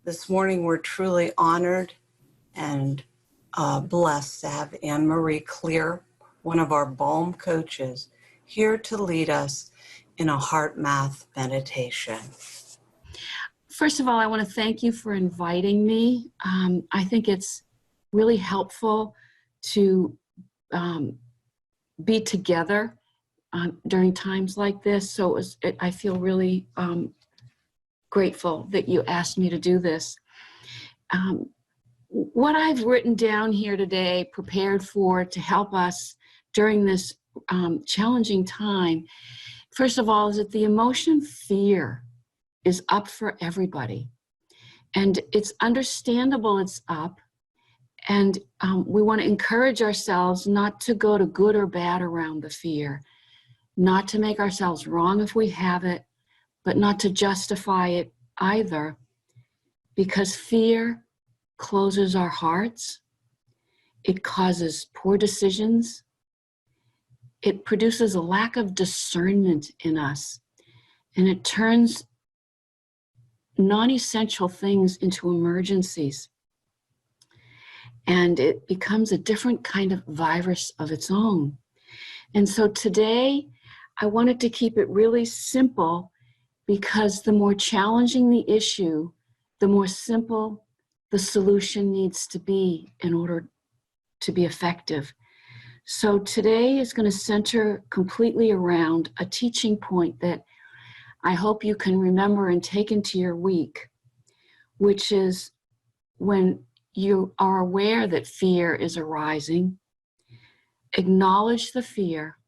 This morning, we're truly honored and blessed to have AnneMarie Clear, one of our Balm coaches, here to lead us in a HeartMath meditation. First of all, I want to thank you for inviting me. I think it's really helpful to be together during times like this. So I feel really grateful that you asked me to do this. What I've written down here today, prepared for to help us during this challenging time, first of all, is that the emotion fear is up for everybody. And it's understandable it's up. And we want to encourage ourselves not to go to good or bad around the fear, not to make ourselves wrong if we have it, but not to justify it either, because fear closes our hearts. It causes poor decisions. It produces a lack of discernment in us, and it turns non-essential things into emergencies. And it becomes a different kind of virus of its own. And so today, I wanted to keep it really simple, because the more challenging the issue, the more simple the solution needs to be in order to be effective. So today is going to center completely around a teaching point that I hope you can remember and take into your week, which is when you are aware that fear is arising, acknowledge the fear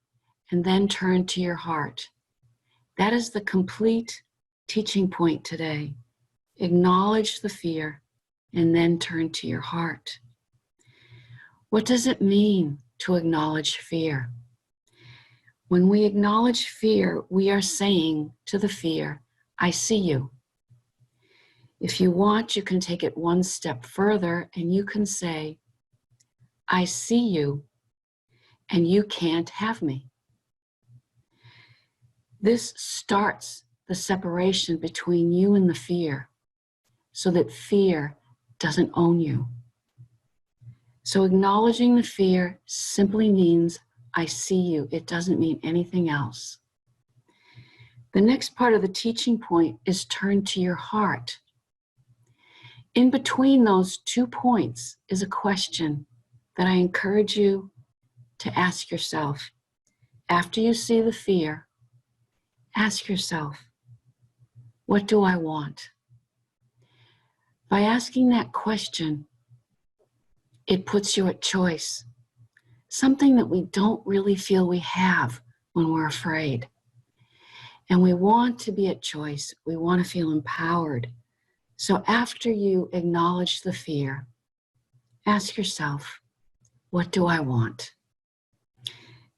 and then turn to your heart. That is the complete teaching point today. Acknowledge the fear and then turn to your heart. What does it mean to acknowledge fear? When we acknowledge fear, we are saying to the fear, I see you. If you want, you can take it one step further and you can say, I see you and you can't have me. This starts the separation between you and the fear, so that fear doesn't own you. So acknowledging the fear simply means I see you. It doesn't mean anything else. The next part of the teaching point is turn to your heart. In between those 2 points is a question that I encourage you to ask yourself. After you see the fear, ask yourself, what do I want? By asking that question, it puts you at choice, something that we don't really feel we have when we're afraid. And we want to be at choice. We want to feel empowered. So after you acknowledge the fear, ask yourself, what do I want?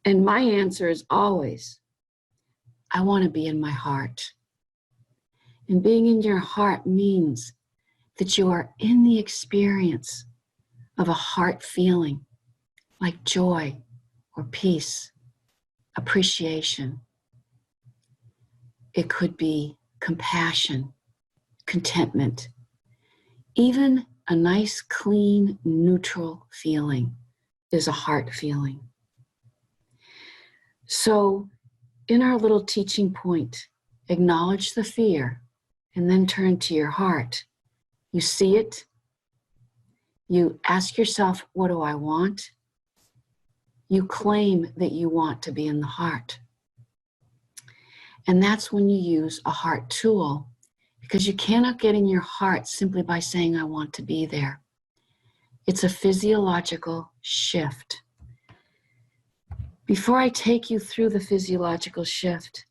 And my answer is always, I want to be in my heart. And being in your heart means that you are in the experience of a heart feeling like joy or peace, appreciation. It could be compassion, contentment, even a nice, clean, neutral feeling is a heart feeling. So in our little teaching point, acknowledge the fear and then turn to your heart. You see it. You ask yourself, what do I want? You claim that you want to be in the heart. And that's when you use a heart tool, because you cannot get in your heart simply by saying, I want to be there. It's a physiological shift. Before I take you through the physiological shift,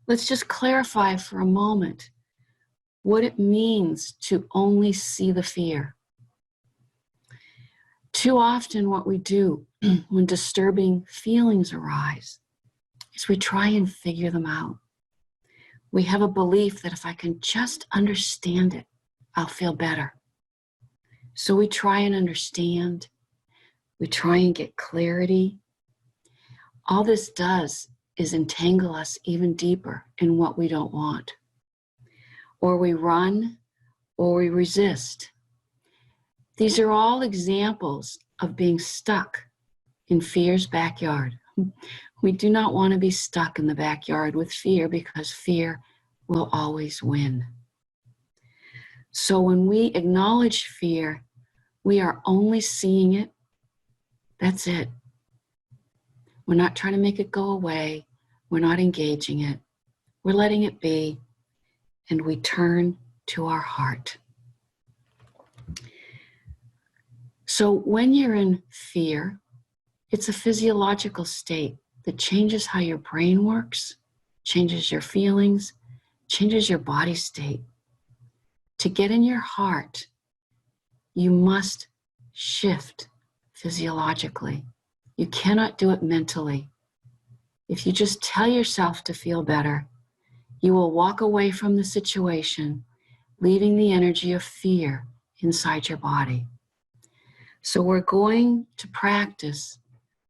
let's just clarify for a moment what it means to only see the fear. Too often what we do when disturbing feelings arise is we try and figure them out. We have a belief that if I can just understand it, I'll feel better. So we try and understand. We try and get clarity. All this does is entangle us even deeper in what we don't want. or we run, or we resist. These are all examples of being stuck in fear's backyard. We do not want to be stuck in the backyard with fear because fear will always win. So when we acknowledge fear, we are only seeing it. That's it. We're not trying to make it go away. We're not engaging it. We're letting it be, and we turn to our heart. So when you're in fear, it's a physiological state that changes how your brain works, changes your feelings, changes your body state. To get in your heart, you must shift physiologically. You cannot do it mentally. If you just tell yourself to feel better, you will walk away from the situation, leaving the energy of fear inside your body. So we're going to practice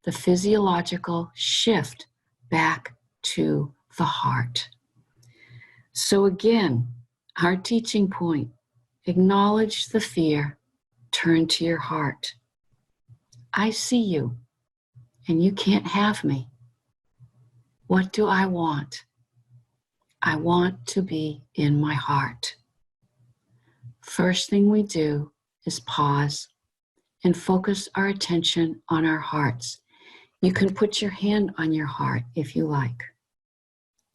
the physiological shift back to the heart. So again, our teaching point, acknowledge the fear, turn to your heart. I see you, and you can't have me. What do I want? I want to be in my heart. First thing we do is pause and focus our attention on our hearts. You can put your hand on your heart if you like,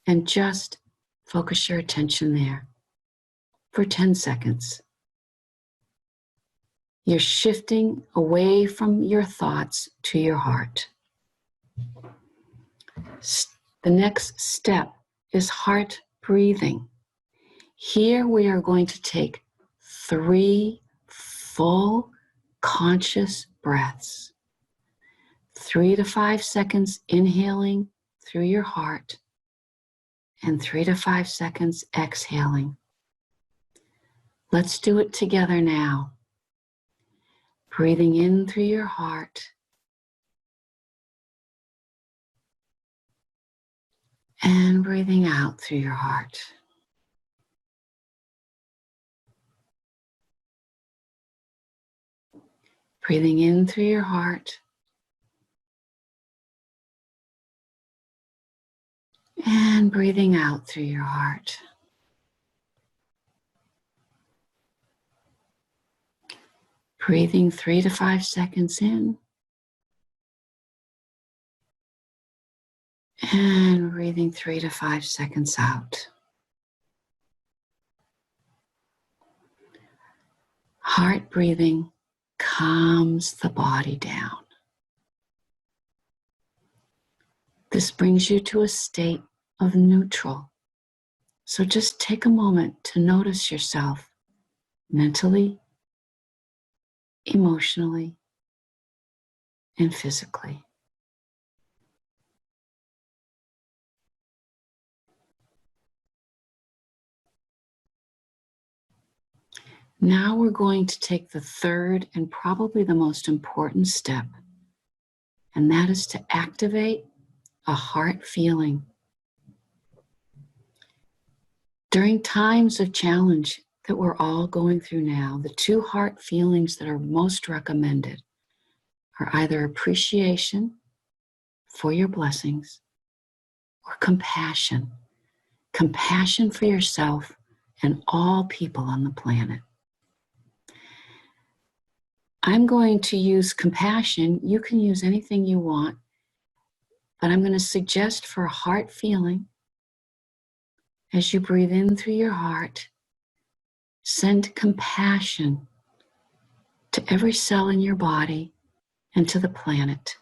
and just focus your attention there for 10 seconds. You're shifting away from your thoughts to your heart. The next step is heart breathing. Here we are going to take 3 full conscious breaths. 3 to 5 seconds inhaling through your heart and 3 to 5 seconds exhaling. Let's do it together now. Breathing in through your heart and breathing out through your heart. Breathing in through your heart and breathing out through your heart. Breathing 3 to 5 seconds in and breathing 3 to 5 seconds out. Heart breathing calms the body down. This brings you to a state of neutral. So just take a moment to notice yourself mentally, emotionally, and physically. Now we're going to take the third and probably the most important step, and that is to activate a heart feeling. During times of challenge that we're all going through now, the 2 heart feelings that are most recommended are either appreciation for your blessings or compassion. Compassion for yourself and all people on the planet. I'm going to use compassion. You can use anything you want, but I'm going to suggest for a heart feeling, as you breathe in through your heart, send compassion to every cell in your body and to the planet.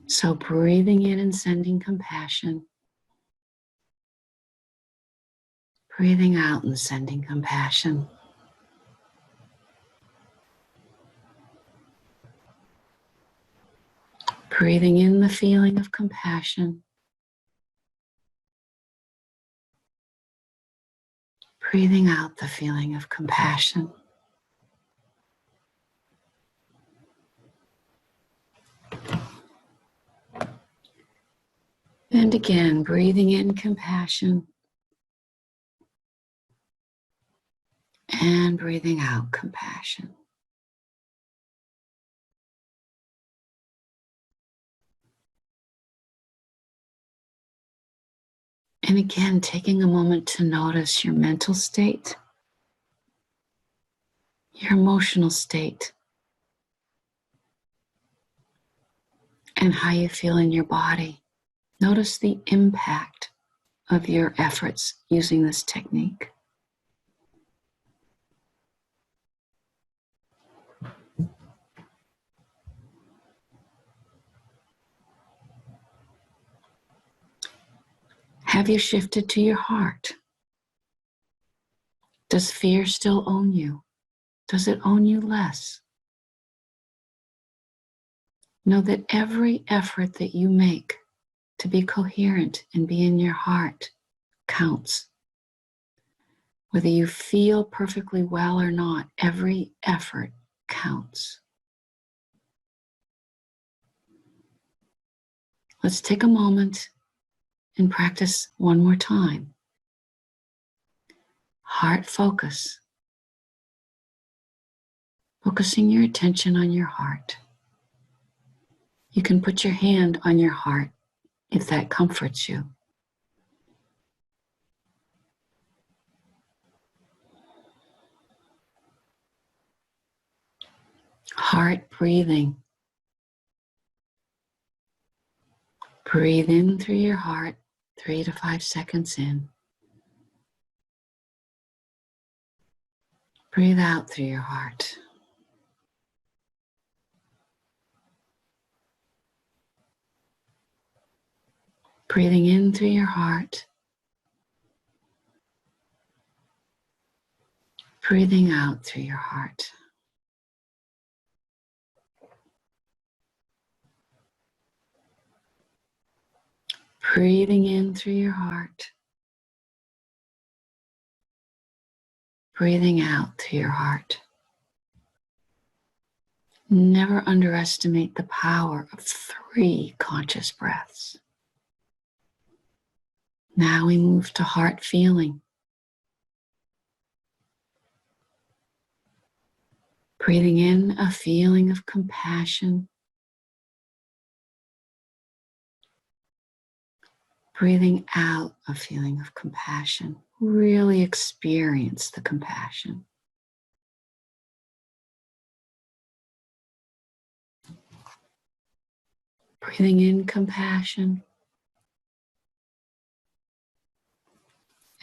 So breathing in and sending compassion, breathing out and sending compassion. Breathing in the feeling of compassion. Breathing out the feeling of compassion. And again, breathing in compassion. And breathing out compassion. And again, taking a moment to notice your mental state, your emotional state, and how you feel in your body. Notice the impact of your efforts using this technique. Have you shifted to your heart? Does fear still own you? Does it own you less? Know that every effort that you make to be coherent and be in your heart counts. Whether you feel perfectly well or not, every effort counts. Let's take a moment and practice one more time. Heart focus. Focusing your attention on your heart. You can put your hand on your heart if that comforts you. Heart breathing. Breathe in through your heart, 3 to 5 seconds in. Breathe out through your heart. Breathing in through your heart. Breathing out through your heart. Breathing in through your heart. Breathing out through your heart. Never underestimate the power of 3 conscious breaths. Now we move to heart feeling. Breathing in a feeling of compassion. Breathing out a feeling of compassion. Really experience the compassion. Breathing in compassion.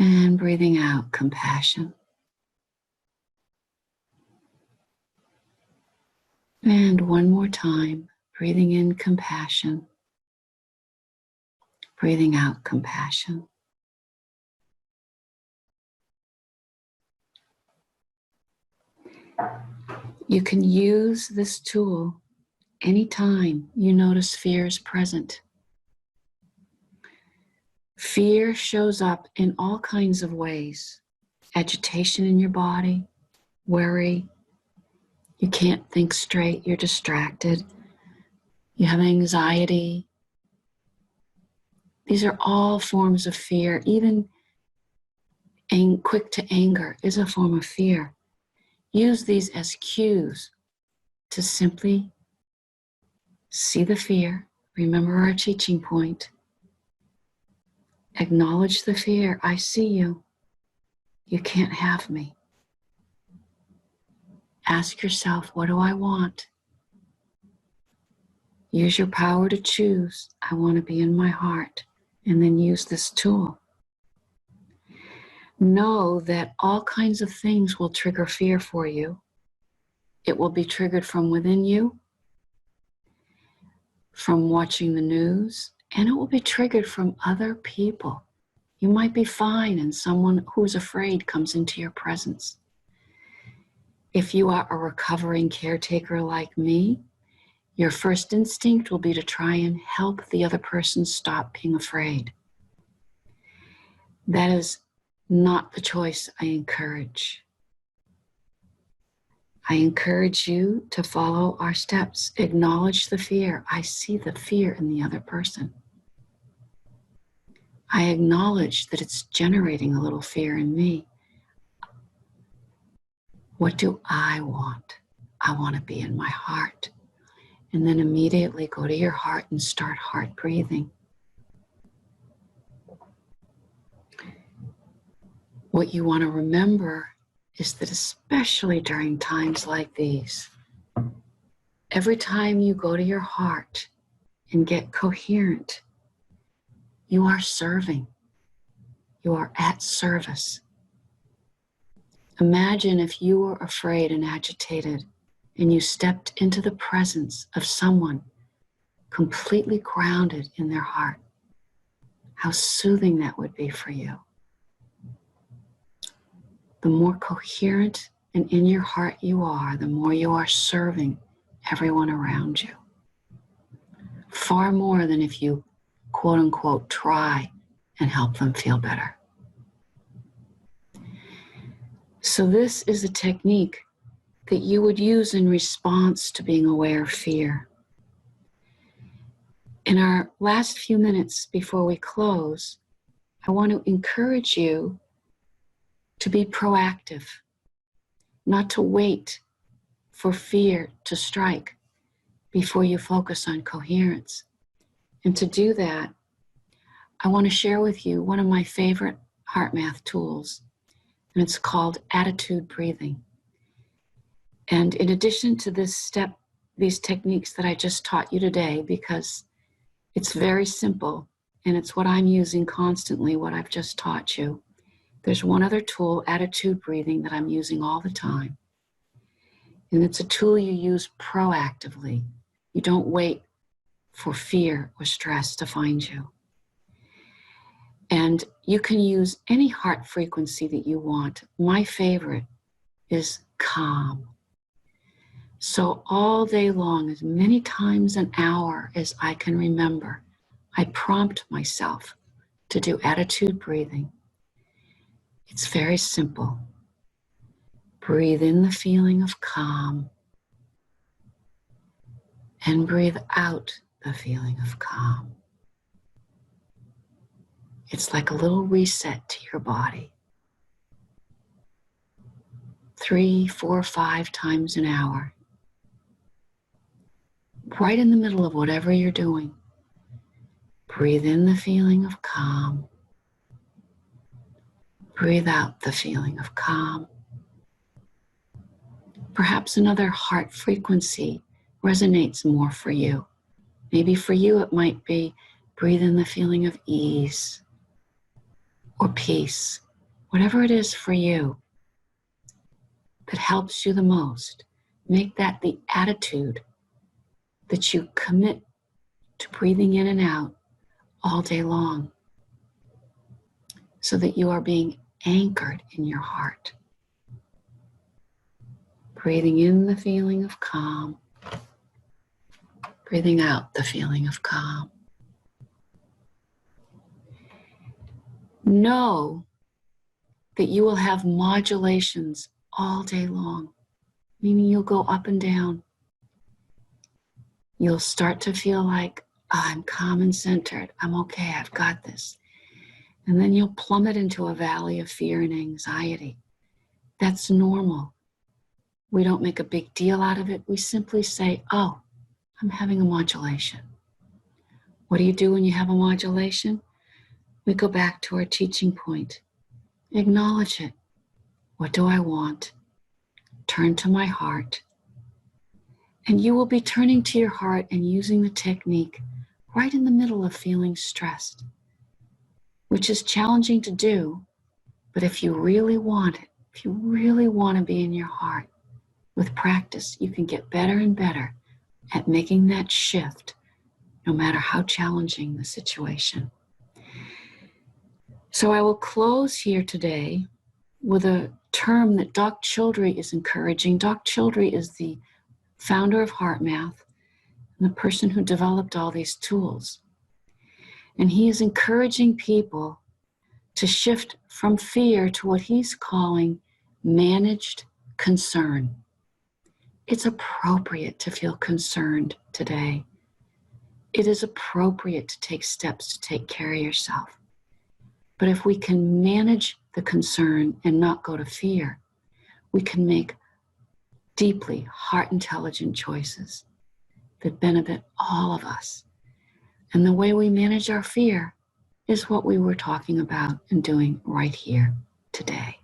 And breathing out compassion. And one more time, breathing in compassion. Breathing out compassion. You can use this tool anytime you notice fear is present. Fear shows up in all kinds of ways. Agitation in your body, worry, you can't think straight, you're distracted, you have anxiety. These are all forms of fear. Even quick to anger is a form of fear. Use these as cues to simply see the fear. Remember our teaching point. Acknowledge the fear. I see you. You can't have me. Ask yourself, what do I want? Use your power to choose. I want to be in my heart. And then use this tool. Know that all kinds of things will trigger fear for you. It will be triggered from within you, from watching the news, and it will be triggered from other people. You might be fine and someone who's afraid comes into your presence. If you are a recovering caretaker like me, your first instinct will be to try and help the other person stop being afraid. That is not the choice I encourage. I encourage you to follow our steps. Acknowledge the fear. I see the fear in the other person. I acknowledge that it's generating a little fear in me. What do I want? I want to be in my heart. And then immediately go to your heart and start heart breathing. What you want to remember is that especially during times like these, every time you go to your heart and get coherent, you are serving. You are at service. Imagine if you were afraid and agitated and you stepped into the presence of someone completely grounded in their heart. How soothing that would be for you. The more coherent and in your heart you are, the more you are serving everyone around you. Far more than if you, quote unquote, try and help them feel better. So this is a technique that you would use in response to being aware of fear. In our last few minutes before we close, I want to encourage you to be proactive, not to wait for fear to strike before you focus on coherence. And to do that, I want to share with you one of my favorite HeartMath tools, and it's called attitude breathing. And in addition to these techniques that I just taught you today, because it's very simple and it's what I'm using constantly, what I've just taught you, there's one other tool, attitude breathing, that I'm using all the time. And it's a tool you use proactively. You don't wait for fear or stress to find you. And you can use any heart frequency that you want. My favorite is calm. So all day long, as many times an hour as I can remember, I prompt myself to do attitude breathing. It's very simple. Breathe in the feeling of calm and breathe out the feeling of calm. It's like a little reset to your body. 3, 4, 5 times an hour. Right in the middle of whatever you're doing. Breathe in the feeling of calm. Breathe out the feeling of calm. Perhaps another heart frequency resonates more for you. Maybe for you it might be breathe in the feeling of ease or peace. Whatever it is for you that helps you the most, make that the attitude that you commit to breathing in and out all day long, so that you are being anchored in your heart. Breathing in the feeling of calm, breathing out the feeling of calm. Know that you will have modulations all day long, meaning you'll go up and down. You'll start to feel like, oh, I'm calm and centered. I'm okay, I've got this. And then you'll plummet into a valley of fear and anxiety. That's normal. We don't make a big deal out of it. We simply say, oh, I'm having a modulation. What do you do when you have a modulation? We go back to our teaching point. Acknowledge it. What do I want? Turn to my heart. And you will be turning to your heart and using the technique right in the middle of feeling stressed, which is challenging to do, but if you really want it, if you really want to be in your heart, with practice, you can get better and better at making that shift, no matter how challenging the situation. So I will close here today with a term that Doc Childrey is encouraging. Doc Childrey is the founder of HeartMath and the person who developed all these tools. And he is encouraging people to shift from fear to what he's calling managed concern. It's appropriate to feel concerned today. It is appropriate to take steps to take care of yourself. But if we can manage the concern and not go to fear, we can make deeply heart intelligent choices that benefit all of us. And the way we manage our fear is what we were talking about and doing right here today.